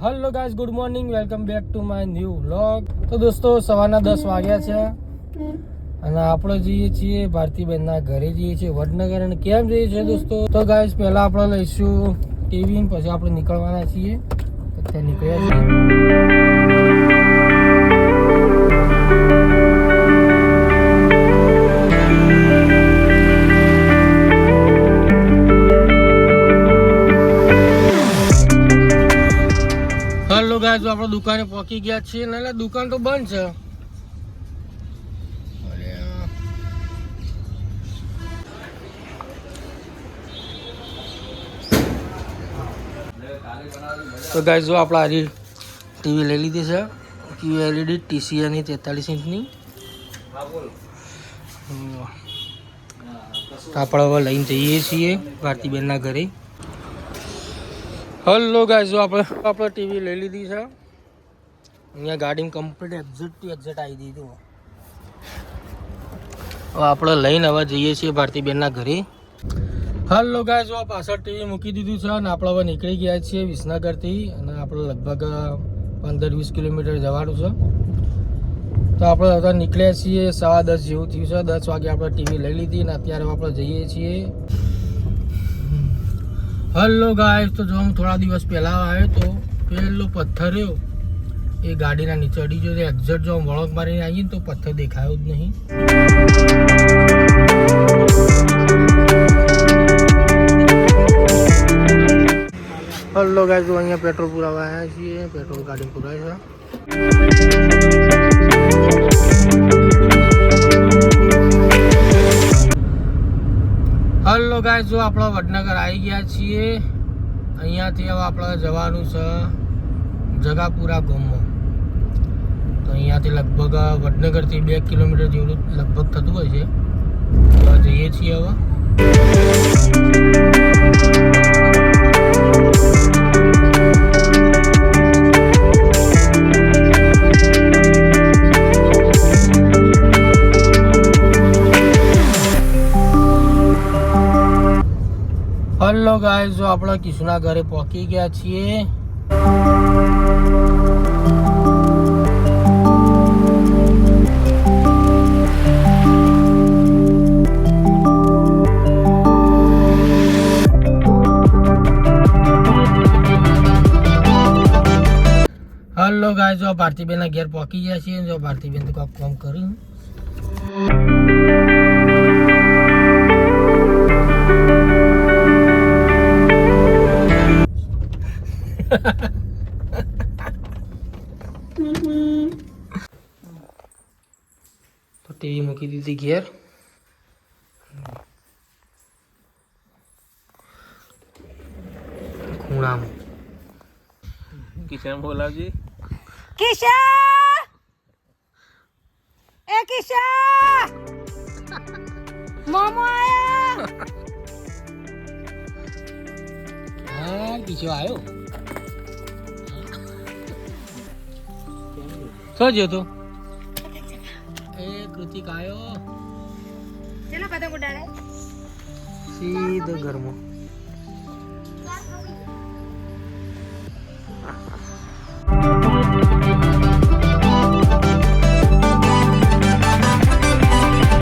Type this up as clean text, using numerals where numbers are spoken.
Hello guys, good morning, welcome back to my new vlog. તો દોસ્તો સવારના 10 વાગ્યા છે અને આપણે જઈએ છીએ ભારતીબેનના ઘરે જઈએ છીએ વડનગર. અને કેમ જઈએ છીએ દોસ્તો? તો ગાઈસ પહેલા આપણે લઈશું ટીવી, પછી આપણે નીકળવાના છીએ. અત્યારે નીકળ્યા છીએ. હેલો ગાઈસ, આપણે દુકાને પહોંચી ગયા છીએ ને દુકાન તો બંધ છે. તો ગાઈસ જો આપણે આજે ટીવી લઈ લીધી છે, QLED TCLની 43 ઇંચની. આપણે હવે લઈને જઈએ છીએ ભારતીબેનના ઘરે. હેલો ગાઈસ, જો આપણે ટીવી લઈ લીધી છે. અહીંયા ગાડીમાં કમ્પ્લીટ એક્ઝેક્ટ ટુ એક્ઝેક્ટ આવી દીધું. હવે આપણે લઈને હવે જઈએ છીએ ભારતીબેનના ઘરે. હેલો ગાઈસ, જો પાછળ ટીવી મૂકી દીધું છે અને આપણે હવે નીકળી ગયા છીએ વિસનગરથી. અને આપણે લગભગ 15-20 કિલોમીટર જવાનું છે. તો આપણે અત્યારે નીકળ્યા છીએ 10:15 જેવું થયું છે. 10 વાગે આપણે ટીવી લઈ લીધી અને અત્યારે આપણે જઈએ છીએ. હેલો ગાઈસ, તો જો હું થોડા દિવસ પહેલાં આવ્યો તો પેલો પથ્થર રહ્યો એ ગાડીના નીચે અડી ગયો. એક્ઝેક્ટ જો વળોક મારીને આવીએ તો પથ્થર દેખાયો જ નહીં. હેલો ગાઈસ, જો અહીંયા પેટ્રોલ પુરાવા આવ્યા છીએ. પેટ્રોલ ગાડી પુરાય છે. હેલો ગાઈસ, જો આપણે વડનગર આવી ગયા છીએ. અહીંયાથી હવે આપણે જવાનું છે જગાપુરા ગામમાં. તો અહીંયાથી લગભગ વડનગરથી 2 કિલોમીટર જેવું લગભગ થતું હોય છે. તો જઈએ છીએ હવે. હેલો ગાઈસ, જો આપણે કિશુના ઘરે પહોંચી ગયા છીએ. હેલો ગાઈસ, જો ભારતીબેનના ઘેર પહોંચી ગયા છીએ. જો ભારતીબેન તો કામ કર્યું. તો ટીવી મૂકી દીધી ઘેર. ખૂણામાં કિશન બોલાવજી. કિશન, એ કિશન, મોમો આયા. હા, કિશો આવ્યો. શું જો તો એ કૃતિક આવ્યો. ચલો પતંગ ઉડાડે. સીધો ઘરમાં.